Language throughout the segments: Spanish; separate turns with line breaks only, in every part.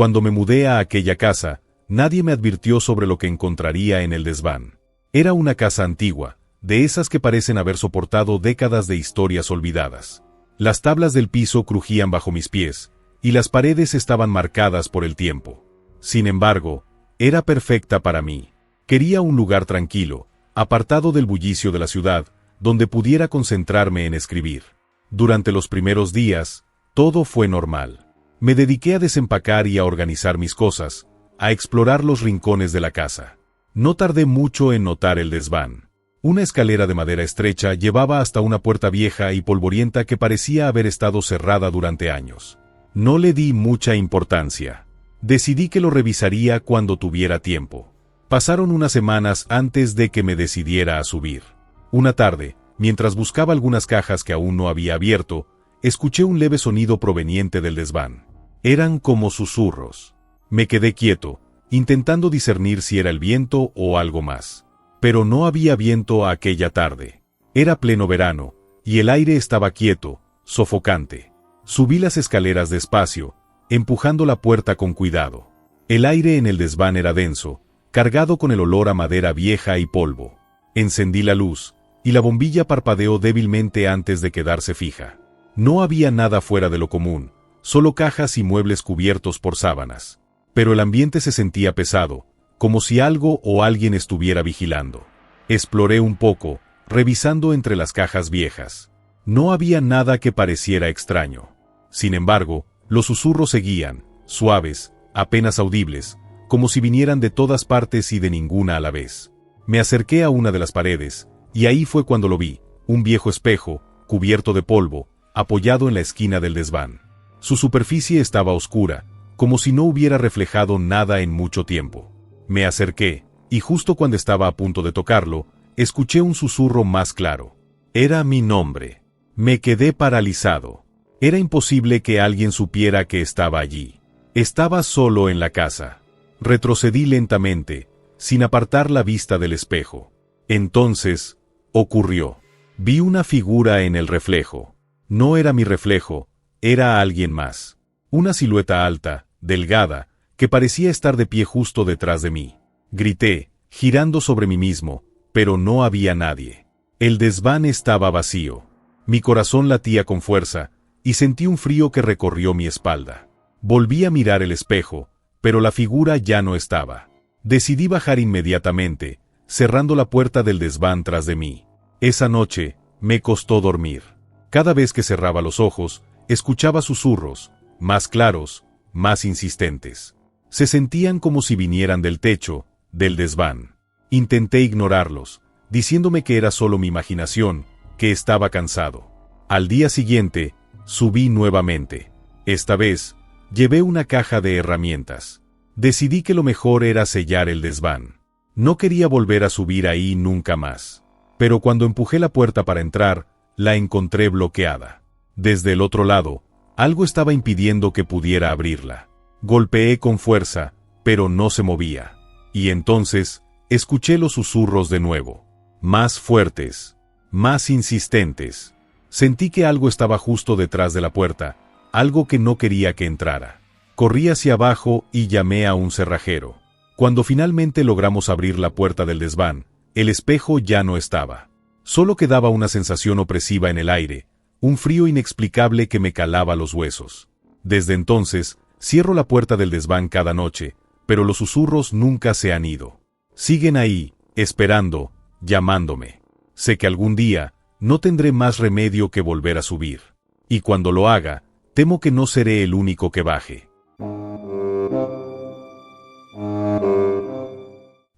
Cuando me mudé a aquella casa, nadie me advirtió sobre lo que encontraría en el desván. Era una casa antigua, de esas que parecen haber soportado décadas de historias olvidadas. Las tablas del piso crujían bajo mis pies, y las paredes estaban marcadas por el tiempo. Sin embargo, era perfecta para mí. Quería un lugar tranquilo, apartado del bullicio de la ciudad, donde pudiera concentrarme en escribir. Durante los primeros días, todo fue normal. Me dediqué a desempacar y a organizar mis cosas, a explorar los rincones de la casa. No tardé mucho en notar el desván. Una escalera de madera estrecha llevaba hasta una puerta vieja y polvorienta que parecía haber estado cerrada durante años. No le di mucha importancia. Decidí que lo revisaría cuando tuviera tiempo. Pasaron unas semanas antes de que me decidiera a subir. Una tarde, mientras buscaba algunas cajas que aún no había abierto, escuché un leve sonido proveniente del desván. Eran como susurros. Me quedé quieto, intentando discernir si era el viento o algo más. Pero no había viento aquella tarde. Era pleno verano, y el aire estaba quieto, sofocante. Subí las escaleras despacio, empujando la puerta con cuidado. El aire en el desván era denso, cargado con el olor a madera vieja y polvo. Encendí la luz, y la bombilla parpadeó débilmente antes de quedarse fija. No había nada fuera de lo común, solo cajas y muebles cubiertos por sábanas. Pero el ambiente se sentía pesado, como si algo o alguien estuviera vigilando. Exploré un poco, revisando entre las cajas viejas. No había nada que pareciera extraño. Sin embargo, los susurros seguían, suaves, apenas audibles, como si vinieran de todas partes y de ninguna a la vez. Me acerqué a una de las paredes, y ahí fue cuando lo vi, un viejo espejo, cubierto de polvo, apoyado en la esquina del desván. Su superficie estaba oscura, como si no hubiera reflejado nada en mucho tiempo. Me acerqué, y justo cuando estaba a punto de tocarlo, escuché un susurro más claro. Era mi nombre. Me quedé paralizado. Era imposible que alguien supiera que estaba allí. Estaba solo en la casa. Retrocedí lentamente, sin apartar la vista del espejo. Entonces, ocurrió. Vi una figura en el reflejo. No era mi reflejo, era alguien más. Una silueta alta, delgada, que parecía estar de pie justo detrás de mí. Grité, girando sobre mí mismo, pero no había nadie. El desván estaba vacío. Mi corazón latía con fuerza, y sentí un frío que recorrió mi espalda. Volví a mirar el espejo, pero la figura ya no estaba. Decidí bajar inmediatamente, cerrando la puerta del desván tras de mí. Esa noche, me costó dormir. Cada vez que cerraba los ojos, escuchaba susurros, más claros, más insistentes. Se sentían como si vinieran del techo, del desván. Intenté ignorarlos, diciéndome que era solo mi imaginación, que estaba cansado. Al día siguiente, subí nuevamente. Esta vez, llevé una caja de herramientas. Decidí que lo mejor era sellar el desván. No quería volver a subir ahí nunca más. Pero cuando empujé la puerta para entrar, la encontré bloqueada. Desde el otro lado, algo estaba impidiendo que pudiera abrirla. Golpeé con fuerza, pero no se movía. Y entonces, escuché los susurros de nuevo. Más fuertes, más insistentes. Sentí que algo estaba justo detrás de la puerta, algo que no quería que entrara. Corrí hacia abajo y llamé a un cerrajero. Cuando finalmente logramos abrir la puerta del desván, el espejo ya no estaba. Solo quedaba una sensación opresiva en el aire, un frío inexplicable que me calaba los huesos. Desde entonces, cierro la puerta del desván cada noche, pero los susurros nunca se han ido. Siguen ahí, esperando, llamándome. Sé que algún día, no tendré más remedio que volver a subir. Y cuando lo haga, temo que no seré el único que baje.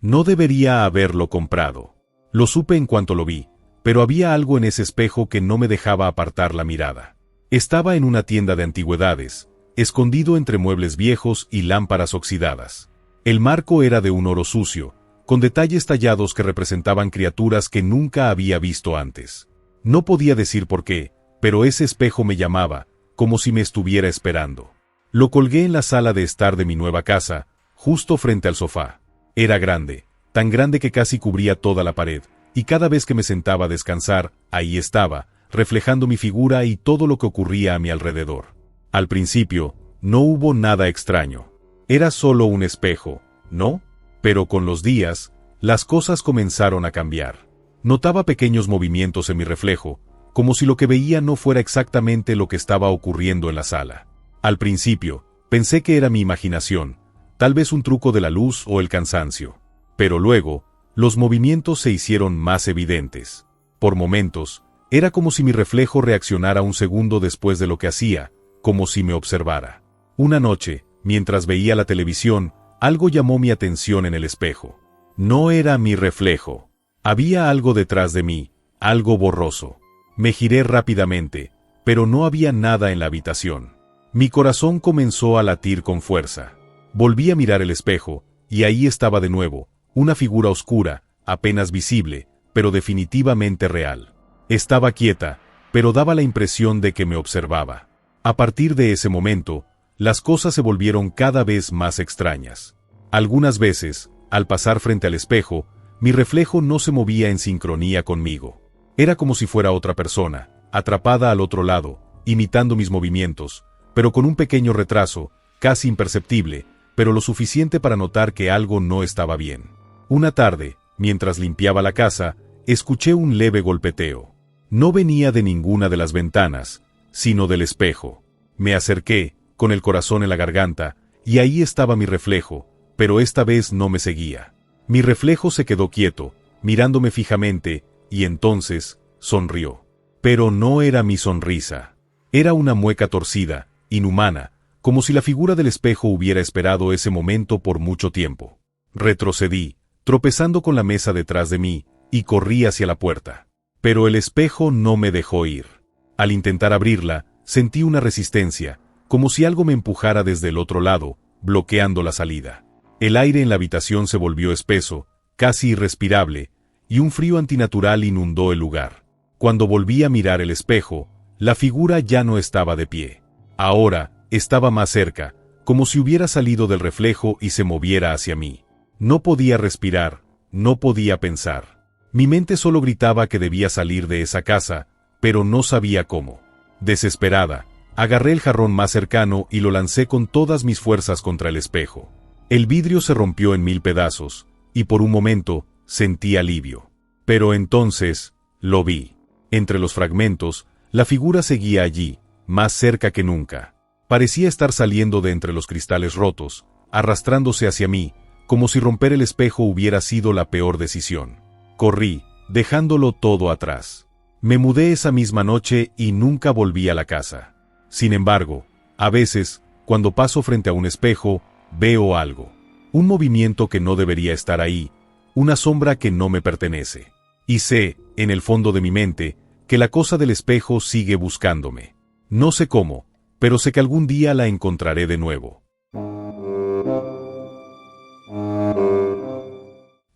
No debería haberlo comprado. Lo supe en cuanto lo vi, pero había algo en ese espejo que no me dejaba apartar la mirada. Estaba en una tienda de antigüedades, escondido entre muebles viejos y lámparas oxidadas. El marco era de un oro sucio, con detalles tallados que representaban criaturas que nunca había visto antes. No podía decir por qué, pero ese espejo me llamaba, como si me estuviera esperando. Lo colgué en la sala de estar de mi nueva casa, justo frente al sofá. Era grande, tan grande que casi cubría toda la pared, y cada vez que me sentaba a descansar, ahí estaba, reflejando mi figura y todo lo que ocurría a mi alrededor. Al principio, no hubo nada extraño. Era solo un espejo, ¿no? Pero con los días, las cosas comenzaron a cambiar. Notaba pequeños movimientos en mi reflejo, como si lo que veía no fuera exactamente lo que estaba ocurriendo en la sala. Al principio, pensé que era mi imaginación, tal vez un truco de la luz o el cansancio. Pero luego, los movimientos se hicieron más evidentes. Por momentos, era como si mi reflejo reaccionara un segundo después de lo que hacía, como si me observara. Una noche, mientras veía la televisión, algo llamó mi atención en el espejo. No era mi reflejo. Había algo detrás de mí, algo borroso. Me giré rápidamente, pero no había nada en la habitación. Mi corazón comenzó a latir con fuerza. Volví a mirar el espejo, y ahí estaba de nuevo, una figura oscura, apenas visible, pero definitivamente real. Estaba quieta, pero daba la impresión de que me observaba. A partir de ese momento, las cosas se volvieron cada vez más extrañas. Algunas veces, al pasar frente al espejo, mi reflejo no se movía en sincronía conmigo. Era como si fuera otra persona, atrapada al otro lado, imitando mis movimientos, pero con un pequeño retraso, casi imperceptible, pero lo suficiente para notar que algo no estaba bien. Una tarde, mientras limpiaba la casa, escuché un leve golpeteo. No venía de ninguna de las ventanas, sino del espejo. Me acerqué, con el corazón en la garganta, y ahí estaba mi reflejo, pero esta vez no me seguía. Mi reflejo se quedó quieto, mirándome fijamente, y entonces, sonrió. Pero no era mi sonrisa. Era una mueca torcida, inhumana, como si la figura del espejo hubiera esperado ese momento por mucho tiempo. Retrocedí, tropezando con la mesa detrás de mí, y corrí hacia la puerta. Pero el espejo no me dejó ir. Al intentar abrirla, sentí una resistencia, como si algo me empujara desde el otro lado, bloqueando la salida. El aire en la habitación se volvió espeso, casi irrespirable, y un frío antinatural inundó el lugar. Cuando volví a mirar el espejo, la figura ya no estaba de pie. Ahora, estaba más cerca, como si hubiera salido del reflejo y se moviera hacia mí. No podía respirar, no podía pensar. Mi mente solo gritaba que debía salir de esa casa, pero no sabía cómo. Desesperada, agarré el jarrón más cercano y lo lancé con todas mis fuerzas contra el espejo. El vidrio se rompió en 1000 pedazos, y por un momento, sentí alivio. Pero entonces, lo vi. Entre los fragmentos, la figura seguía allí, más cerca que nunca. Parecía estar saliendo de entre los cristales rotos, arrastrándose hacia mí, como si romper el espejo hubiera sido la peor decisión. Corrí, dejándolo todo atrás. Me mudé esa misma noche y nunca volví a la casa. Sin embargo, a veces, cuando paso frente a un espejo, veo algo. Un movimiento que no debería estar ahí, una sombra que no me pertenece. Y sé, en el fondo de mi mente, que la cosa del espejo sigue buscándome. No sé cómo, pero sé que algún día la encontraré de nuevo.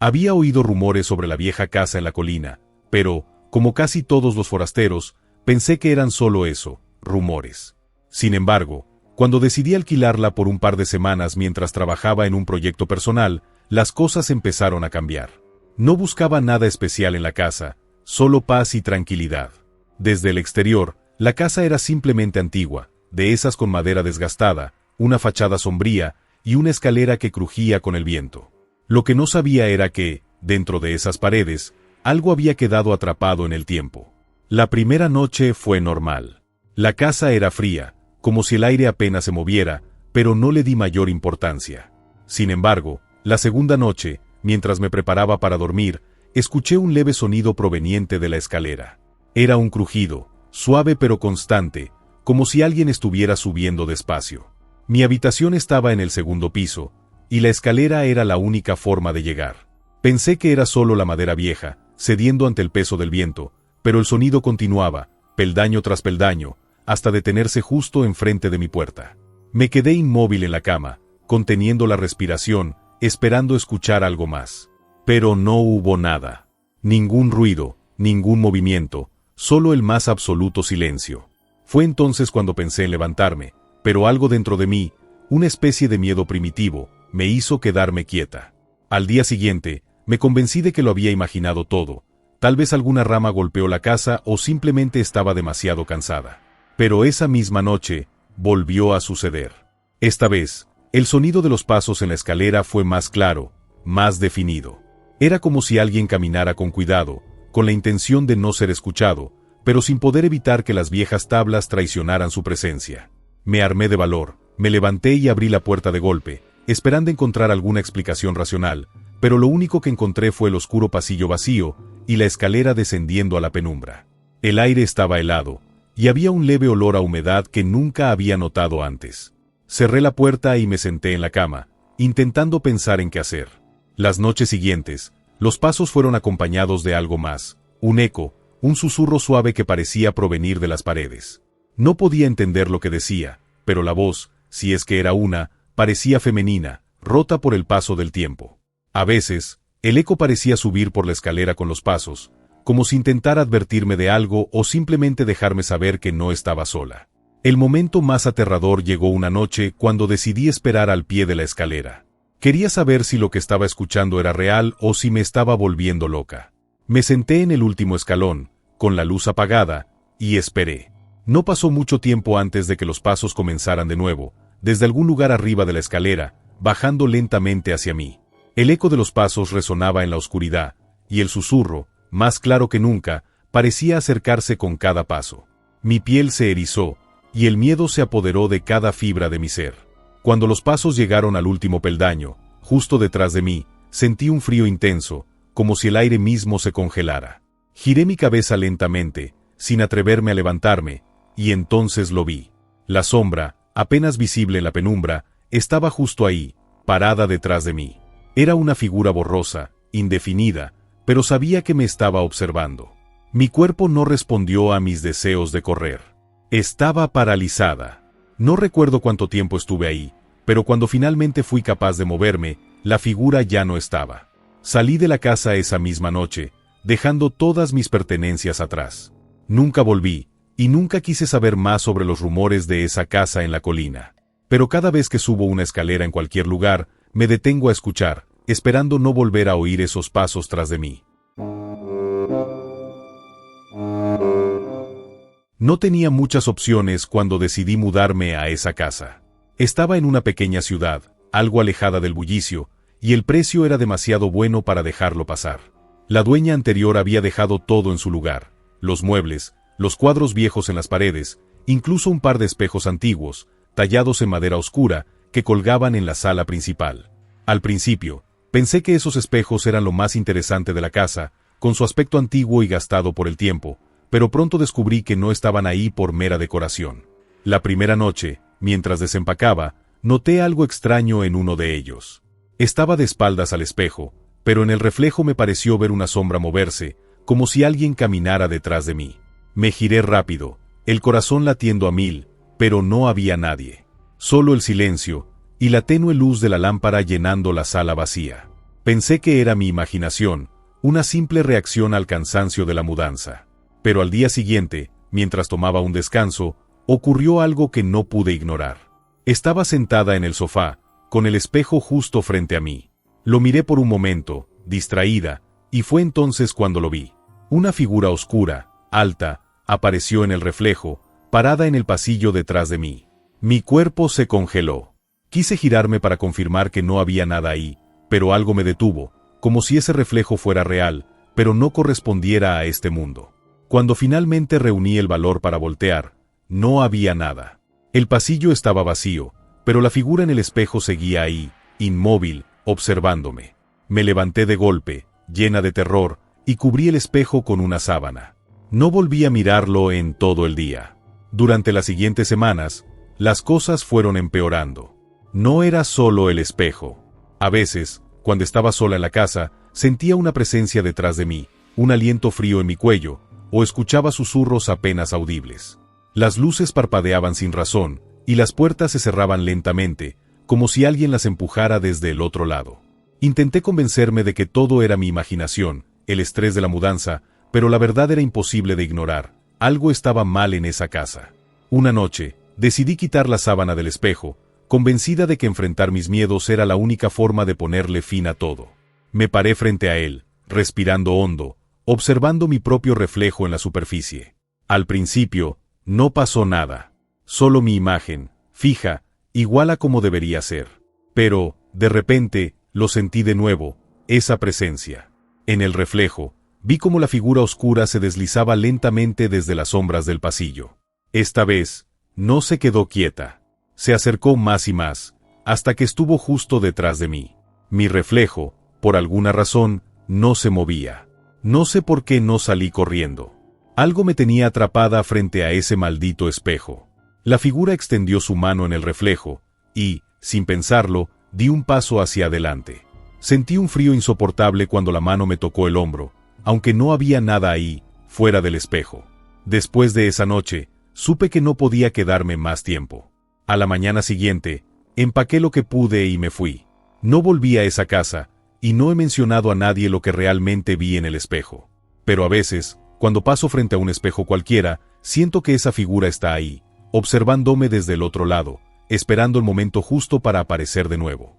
Había oído rumores sobre la vieja casa en la colina, pero, como casi todos los forasteros, pensé que eran solo eso, rumores. Sin embargo, cuando decidí alquilarla por un par de semanas mientras trabajaba en un proyecto personal, las cosas empezaron a cambiar. No buscaba nada especial en la casa, solo paz y tranquilidad. Desde el exterior, la casa era simplemente antigua, de esas con madera desgastada, una fachada sombría y una escalera que crujía con el viento. Lo que no sabía era que, dentro de esas paredes, algo había quedado atrapado en el tiempo. La primera noche fue normal. La casa era fría, como si el aire apenas se moviera, pero no le di mayor importancia. Sin embargo, la segunda noche, mientras me preparaba para dormir, escuché un leve sonido proveniente de la escalera. Era un crujido, suave pero constante, como si alguien estuviera subiendo despacio. Mi habitación estaba en el segundo piso, y la escalera era la única forma de llegar. Pensé que era solo la madera vieja, cediendo ante el peso del viento, pero el sonido continuaba, peldaño tras peldaño, hasta detenerse justo enfrente de mi puerta. Me quedé inmóvil en la cama, conteniendo la respiración, esperando escuchar algo más. Pero no hubo nada. Ningún ruido, ningún movimiento, solo el más absoluto silencio. Fue entonces cuando pensé en levantarme, pero algo dentro de mí, una especie de miedo primitivo, me hizo quedarme quieta. Al día siguiente, me convencí de que lo había imaginado todo. Tal vez alguna rama golpeó la casa o simplemente estaba demasiado cansada. Pero esa misma noche, volvió a suceder. Esta vez, El sonido de los pasos en la escalera fue más claro, más definido. Era como si alguien caminara con cuidado, con la intención de no ser escuchado, pero sin poder evitar que las viejas tablas traicionaran su presencia. Me armé de valor, me levanté y abrí la puerta de golpe, esperando encontrar alguna explicación racional, pero lo único que encontré fue el oscuro pasillo vacío y la escalera descendiendo a la penumbra. El aire estaba helado, y había un leve olor a humedad que nunca había notado antes. Cerré la puerta y me senté en la cama, intentando pensar en qué hacer. Las noches siguientes, los pasos fueron acompañados de algo más, un eco, un susurro suave que parecía provenir de las paredes. No podía entender lo que decía, pero la voz, si es que era una, parecía femenina, rota por el paso del tiempo. A veces, el eco parecía subir por la escalera con los pasos, como si intentara advertirme de algo o simplemente dejarme saber que no estaba sola. El momento más aterrador llegó una noche cuando decidí esperar al pie de la escalera. Quería saber si lo que estaba escuchando era real o si me estaba volviendo loca. Me senté en el último escalón, con la luz apagada, y esperé. No pasó mucho tiempo antes de que los pasos comenzaran de nuevo, desde algún lugar arriba de la escalera, bajando lentamente hacia mí. El eco de los pasos resonaba en la oscuridad, y el susurro, más claro que nunca, parecía acercarse con cada paso. Mi piel se erizó, y el miedo se apoderó de cada fibra de mi ser. Cuando los pasos llegaron al último peldaño, justo detrás de mí, sentí un frío intenso, como si el aire mismo se congelara. Giré mi cabeza lentamente, sin atreverme a levantarme, y entonces lo vi. La sombra, apenas visible en la penumbra, estaba justo ahí, parada detrás de mí. Era una figura borrosa, indefinida, pero sabía que me estaba observando. Mi cuerpo no respondió a mis deseos de correr. Estaba paralizada. No recuerdo cuánto tiempo estuve ahí, pero cuando finalmente fui capaz de moverme, la figura ya no estaba. Salí de la casa esa misma noche, dejando todas mis pertenencias atrás. Nunca volví, y nunca quise saber más sobre los rumores de esa casa en la colina. Pero cada vez que subo una escalera en cualquier lugar, me detengo a escuchar, esperando no volver a oír esos pasos tras de mí. No tenía muchas opciones cuando decidí mudarme a esa casa. Estaba en una pequeña ciudad, algo alejada del bullicio, y el precio era demasiado bueno para dejarlo pasar. La dueña anterior había dejado todo en su lugar: los muebles, los cuadros viejos en las paredes, incluso un par de espejos antiguos, tallados en madera oscura, que colgaban en la sala principal. Al principio, pensé que esos espejos eran lo más interesante de la casa, con su aspecto antiguo y gastado por el tiempo, pero pronto descubrí que no estaban ahí por mera decoración. La primera noche, mientras desempacaba, noté algo extraño en uno de ellos. Estaba de espaldas al espejo, pero en el reflejo me pareció ver una sombra moverse, como si alguien caminara detrás de mí. Me giré rápido, el corazón latiendo a 1000, pero no había nadie. Solo el silencio, y la tenue luz de la lámpara llenando la sala vacía. Pensé que era mi imaginación, una simple reacción al cansancio de la mudanza. Pero al día siguiente, mientras tomaba un descanso, ocurrió algo que no pude ignorar. Estaba sentada en el sofá, con el espejo justo frente a mí. Lo miré por un momento, distraída, y fue entonces cuando lo vi. Una figura oscura, alta, apareció en el reflejo, parada en el pasillo detrás de mí. Mi cuerpo se congeló. Quise girarme para confirmar que no había nada ahí, pero algo me detuvo, como si ese reflejo fuera real, pero no correspondiera a este mundo. Cuando finalmente reuní el valor para voltear, no había nada. El pasillo estaba vacío, pero la figura en el espejo seguía ahí, inmóvil, observándome. Me levanté de golpe, llena de terror, y cubrí el espejo con una sábana. No volví a mirarlo en todo el día. Durante las siguientes semanas, las cosas fueron empeorando. No era solo el espejo. A veces, cuando estaba sola en la casa, sentía una presencia detrás de mí, un aliento frío en mi cuello, o escuchaba susurros apenas audibles. Las luces parpadeaban sin razón, y las puertas se cerraban lentamente, como si alguien las empujara desde el otro lado. Intenté convencerme de que todo era mi imaginación, el estrés de la mudanza, pero la verdad era imposible de ignorar. Algo estaba mal en esa casa. Una noche, decidí quitar la sábana del espejo, convencida de que enfrentar mis miedos era la única forma de ponerle fin a todo. Me paré frente a él, respirando hondo, observando mi propio reflejo en la superficie. Al principio, no pasó nada. Solo mi imagen, fija, igual a como debería ser. Pero, de repente, lo sentí de nuevo, esa presencia. En el reflejo, vi cómo la figura oscura se deslizaba lentamente desde las sombras del pasillo. Esta vez, no se quedó quieta. Se acercó más y más, hasta que estuvo justo detrás de mí. Mi reflejo, por alguna razón, no se movía. No sé por qué no salí corriendo. Algo me tenía atrapada frente a ese maldito espejo. La figura extendió su mano en el reflejo, y, sin pensarlo, di un paso hacia adelante. Sentí un frío insoportable cuando la mano me tocó el hombro, aunque no había nada ahí, fuera del espejo. Después de esa noche, supe que no podía quedarme más tiempo. A la mañana siguiente, empaqué lo que pude y me fui. No volví a esa casa, y no he mencionado a nadie lo que realmente vi en el espejo. Pero a veces, cuando paso frente a un espejo cualquiera, siento que esa figura está ahí, observándome desde el otro lado, esperando el momento justo para aparecer de nuevo.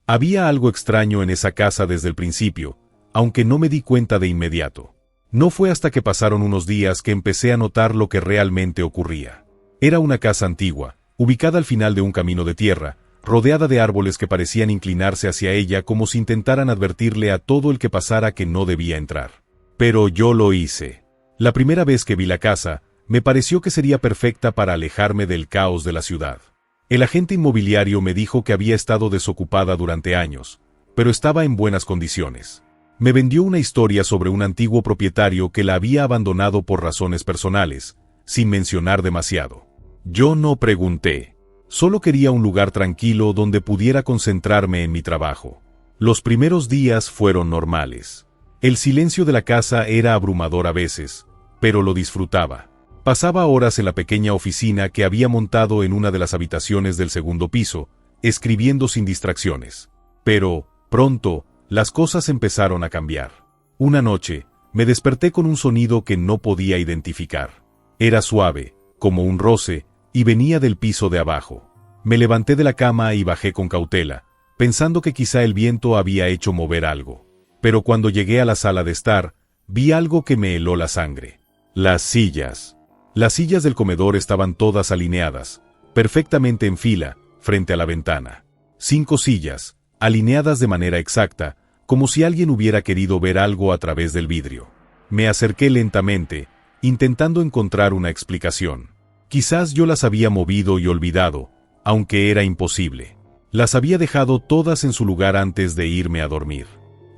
Había algo extraño en esa casa desde el principio, aunque no me di cuenta de inmediato. No fue hasta que pasaron unos días que empecé a notar lo que realmente ocurría. Era una casa antigua, ubicada al final de un camino de tierra, rodeada de árboles que parecían inclinarse hacia ella como si intentaran advertirle a todo el que pasara que no debía entrar. Pero yo lo hice. La primera vez que vi la casa, me pareció que sería perfecta para alejarme del caos de la ciudad. El agente inmobiliario me dijo que había estado desocupada durante años, pero estaba en buenas condiciones. Me vendió una historia sobre un antiguo propietario que la había abandonado por razones personales, sin mencionar demasiado. Yo no pregunté. Solo quería un lugar tranquilo donde pudiera concentrarme en mi trabajo. Los primeros días fueron normales. El silencio de la casa era abrumador a veces, pero lo disfrutaba. Pasaba horas en la pequeña oficina que había montado en una de las habitaciones del segundo piso, escribiendo sin distracciones. Pero, pronto, las cosas empezaron a cambiar. Una noche, me desperté con un sonido que no podía identificar. Era suave, como un roce, y venía del piso de abajo. Me levanté de la cama y bajé con cautela, pensando que quizá el viento había hecho mover algo. Pero cuando llegué a la sala de estar, vi algo que me heló la sangre. Las sillas. Las sillas del comedor estaban todas alineadas, perfectamente en fila, frente a la ventana. 5 sillas, alineadas de manera exacta, como si alguien hubiera querido ver algo a través del vidrio. Me acerqué lentamente, intentando encontrar una explicación. Quizás yo las había movido y olvidado, aunque era imposible. Las había dejado todas en su lugar antes de irme a dormir.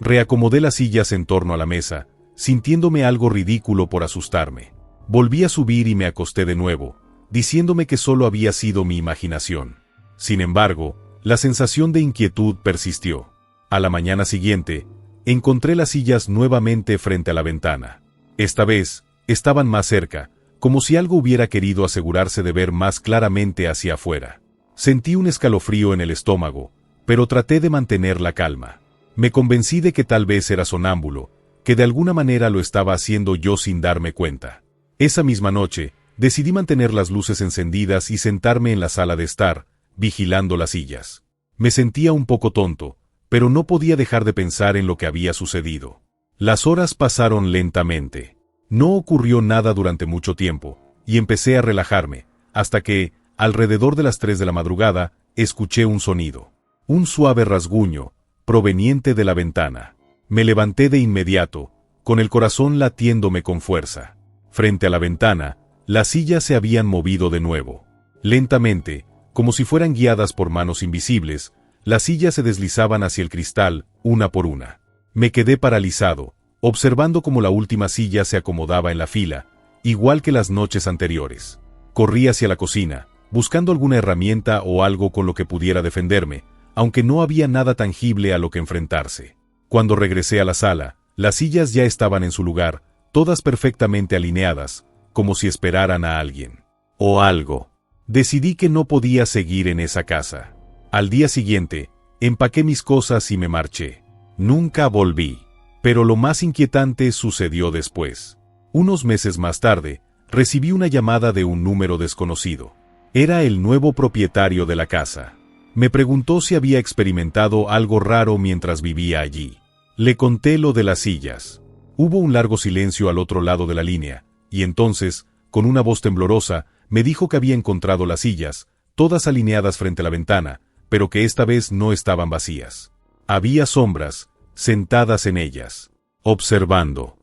Reacomodé las sillas en torno a la mesa, sintiéndome algo ridículo por asustarme. Volví a subir y me acosté de nuevo, diciéndome que solo había sido mi imaginación. Sin embargo, la sensación de inquietud persistió. A la mañana siguiente, encontré las sillas nuevamente frente a la ventana. Esta vez, estaban más cerca, como si algo hubiera querido asegurarse de ver más claramente hacia afuera. Sentí un escalofrío en el estómago, pero traté de mantener la calma. Me convencí de que tal vez era sonámbulo, que de alguna manera lo estaba haciendo yo sin darme cuenta. Esa misma noche, decidí mantener las luces encendidas y sentarme en la sala de estar, vigilando las sillas. Me sentía un poco tonto, pero no podía dejar de pensar en lo que había sucedido. Las horas pasaron lentamente. No ocurrió nada durante mucho tiempo, y empecé a relajarme, hasta que, alrededor de las 3 de la madrugada, escuché un sonido. Un suave rasguño, proveniente de la ventana. Me levanté de inmediato, con el corazón latiéndome con fuerza. Frente a la ventana, las sillas se habían movido de nuevo. Lentamente, como si fueran guiadas por manos invisibles, las sillas se deslizaban hacia el cristal, una por una. Me quedé paralizado, observando cómo la última silla se acomodaba en la fila, igual que las noches anteriores. Corrí hacia la cocina, buscando alguna herramienta o algo con lo que pudiera defenderme, aunque no había nada tangible a lo que enfrentarse. Cuando regresé a la sala, las sillas ya estaban en su lugar, todas perfectamente alineadas, como si esperaran a alguien. O algo. Decidí que no podía seguir en esa casa. Al día siguiente, empaqué mis cosas y me marché. Nunca volví. Pero lo más inquietante sucedió después. Unos meses más tarde, recibí una llamada de un número desconocido. Era el nuevo propietario de la casa. Me preguntó si había experimentado algo raro mientras vivía allí. Le conté lo de las sillas. Hubo un largo silencio al otro lado de la línea, y entonces, con una voz temblorosa, Me dijo que había encontrado las sillas, todas alineadas frente a la ventana, pero que esta vez no estaban vacías. Había sombras, sentadas en ellas, observando.